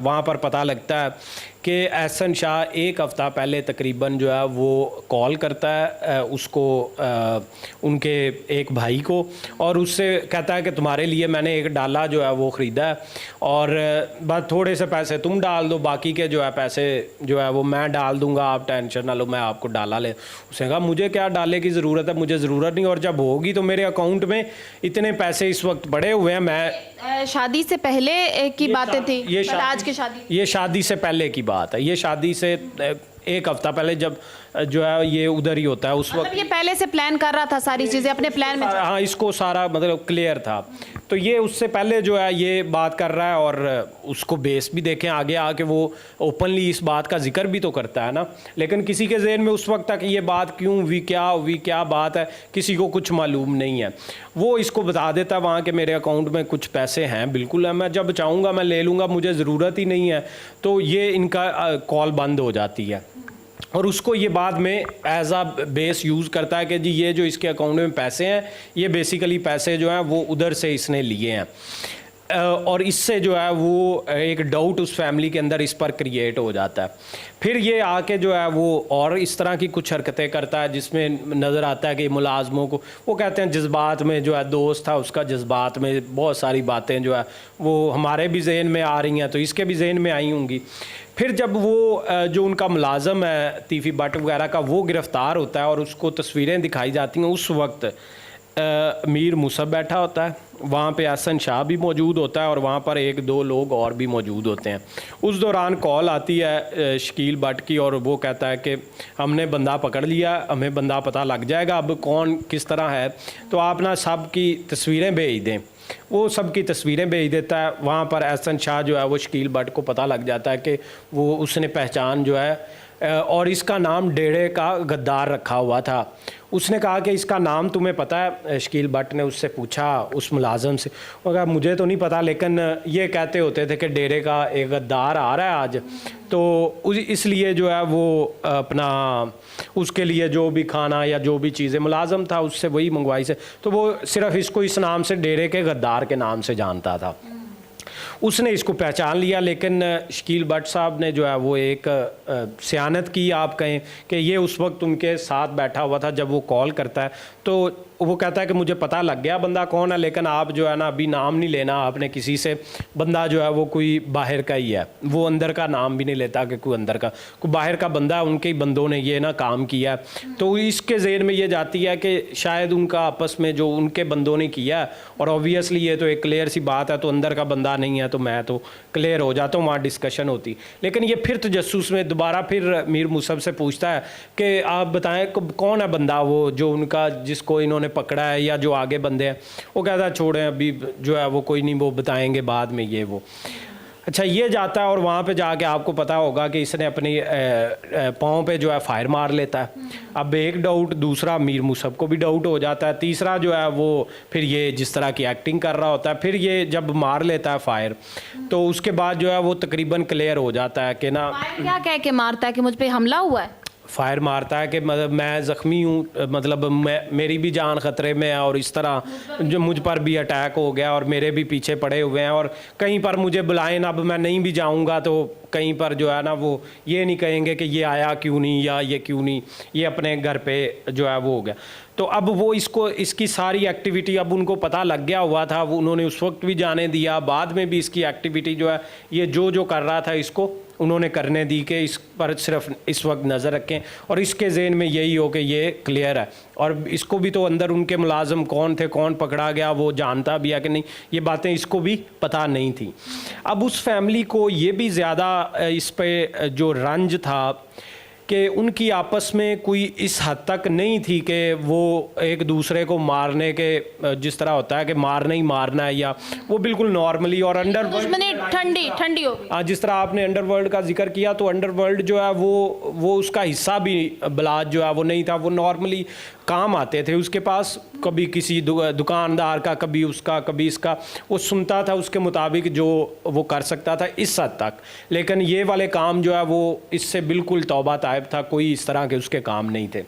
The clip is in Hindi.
वहाँ पर पता लगता है कि एहसन शाह एक हफ़्ता पहले तकरीबन जो है वो कॉल करता है उसको उनके एक भाई को, और उससे कहता है कि तुम्हारे लिए मैंने एक डाला जो है वो ख़रीदा है और बस थोड़े से पैसे तुम डाल दो, बाकी के जो है पैसे जो है वो मैं डाल दूंगा, आप टेंशन ना लो, मैं आपको डाला ले। उसने कहा मुझे क्या डाले की ज़रूरत है, मुझे ज़रूरत नहीं, और जब होगी तो मेरे अकाउंट में इतने पैसे इस वक्त पड़े हुए हैं। मैं शादी से पहले की बातें थी, आज की शादी, ये शादी से पहले की बात है, ये शादी से एक हफ्ता पहले जब जो है ये उधर ही होता है उस वक्त। ये पहले से प्लान कर रहा था सारी चीज़ें अपने प्लान में। हाँ, इसको सारा मतलब क्लियर था, तो ये उससे पहले जो है ये बात कर रहा है और उसको बेस भी देखें आगे आके वो ओपनली इस बात का जिक्र भी तो करता है ना, लेकिन किसी के जहन में उस वक्त तक ये बात क्यों हुई, क्या बात है, किसी को कुछ मालूम नहीं है। वो इसको बता देता है वहाँ के मेरे अकाउंट में कुछ पैसे हैं, बिल्कुल है, मैं जब चाहूँगा मैं ले लूँगा, मुझे ज़रूरत ही नहीं है। तो ये इनका कॉल बंद हो जाती है और उसको ये बाद में एज आ बेस यूज़ करता है कि जी ये जो इसके अकाउंट में पैसे हैं ये बेसिकली पैसे जो हैं वो उधर से इसने लिए हैं, और इससे जो है वो एक डाउट उस फैमिली के अंदर इस पर क्रिएट हो जाता है। फिर ये आके जो है वो और इस तरह की कुछ हरकतें करता है जिसमें नज़र आता है कि मुलाजमों को, वो कहते हैं जज्बात में जो है, दोस्त था उसका, जज्बात में बहुत सारी बातें जो है वो हमारे भी जहन में आ रही हैं तो इसके भी जहन में आई होंगी। फिर जब वो जो उनका मुलाजम है तीफ़ी भट्ट वगैरह का वो गिरफ़्तार होता है और उसको तस्वीरें दिखाई जाती हैं, उस वक्त मीर मुसब बैठा होता है, वहाँ पे एहसन शाह भी मौजूद होता है और वहाँ पर एक दो लोग और भी मौजूद होते हैं। उस दौरान कॉल आती है शकील भट्ट की और वो कहता है कि हमने बंदा पकड़ लिया, हमें बंदा पता लग जाएगा, अब कौन किस तरह है, तो आप ना सब की तस्वीरें भेज दें। वो सब की तस्वीरें भेज देता है। वहाँ पर एहसन शाह जो है वो शकील भट्ट को पता लग जाता है कि वो उसने पहचान जो है और इसका नाम डेढ़े का गद्दार रखा हुआ था। उसने कहा कि इसका नाम तुम्हें पता है? शकील भट्ट ने उससे पूछा उस मुलाजम से, वो कहा मुझे तो नहीं पता, लेकिन ये कहते होते थे कि डेढ़े का एक गद्दार आ रहा है आज, तो इसलिए जो है वो अपना उसके लिए जो भी खाना या जो भी चीज़ें मुलाजम था उससे वही मंगवाई से, तो वो सिर्फ इसको इस नाम से डेढ़े के गद्दार के नाम से जानता था। उसने इसको पहचान लिया, लेकिन शकील भट्ट साहब ने जो है वो एक सियानत की, आप कहें कि ये उस वक्त उनके साथ बैठा हुआ था जब वो कॉल करता है, तो वो कहता है कि मुझे पता लग गया बंदा कौन है, लेकिन आप जो है ना अभी नाम नहीं लेना आपने किसी से, बंदा जो है वो कोई बाहर का ही है, वो अंदर का नाम भी नहीं लेता कि कोई अंदर का, कोई बाहर का बंदा है, उनके ही बंदों ने ये ना काम किया। तो इसके ज़हन में ये जाती है कि शायद उनका आपस में जो उनके बंदों ने किया, और ऑब्वियसली ये तो एक क्लियर सी बात है, तो अंदर का बंदा नहीं है तो मैं तो क्लियर हो जाता हूँ, वहाँ डिस्कशन होती। लेकिन ये फिर तजस्सुस में दोबारा फिर मीर मुसब से पूछता है कि आप बताएं कौन है बंदा वो जो उनका, जिसको इन्होंने पकड़ा है या जो आगे बंदे हैं। वो कहता है छोड़ें अभी जो है वो कोई नहीं, वो बताएंगे बाद में ये वो। अच्छा, ये जाता है और वहाँ पे जाके आपको पता होगा कि इसने अपनी पाँव पे जो है फायर मार लेता है। अब एक डाउट, दूसरा मीर मुसब को भी डाउट हो जाता है, तीसरा जो है वो फिर ये जिस तरह की एक्टिंग कर रहा होता है, फिर ये जब मार लेता है फायर, तो उसके बाद जो है वो तकरीबन क्लियर हो जाता है कि ना क्या कह के मारता है कि मुझ पे हमला हुआ है, फायर मारता है कि मतलब मैं ज़ख्मी हूँ, मतलब मेरी भी जान ख़तरे में है, और इस तरह जो मुझ पर भी अटैक हो गया और मेरे भी पीछे पड़े हुए हैं, और कहीं पर मुझे बुलाएं, अब मैं नहीं भी जाऊँगा तो कहीं पर जो है ना वो ये नहीं कहेंगे कि ये आया क्यों नहीं या ये क्यों नहीं, ये अपने घर पे जो है वो हो गया। तो अब वो इसकी सारी एक्टिविटी अब उनको पता लग गया हुआ था, वो उन्होंने उस वक्त भी जाने दिया, बाद में भी इसकी एक्टिविटी जो है ये जो कर रहा था इसको उन्होंने करने दी कि इस पर सिर्फ इस वक्त नज़र रखें, और इसके ज़हन में यही हो कि ये क्लियर है, और इसको भी तो अंदर उनके मुलाजम कौन थे, कौन पकड़ा गया वो जानता भी है कि नहीं, ये बातें इसको भी पता नहीं थी। अब उस फैमिली को ये भी ज़्यादा इस पे जो रंज था कि उनकी आपस में कोई इस हद तक नहीं थी कि वो एक दूसरे को मारने के, जिस तरह होता है कि मारना ही मारना है, या वो बिल्कुल नॉर्मली और अंडरवर्ल्ड ठंडी हो गई। जिस तरह आपने अंडरवर्ल्ड का जिक्र किया, तो अंडरवर्ल्ड जो है वो उसका हिस्सा भी बलाज जो है वो नहीं था, वो नॉर्मली काम आते थे उसके पास, कभी किसी दुकानदार का, कभी उसका, कभी इसका, वो सुनता था उसके मुताबिक जो वो कर सकता था इस हद तक। लेकिन ये वाले काम जो है वो इससे बिल्कुल तौबा तायब था, कोई इस तरह के उसके काम नहीं थे।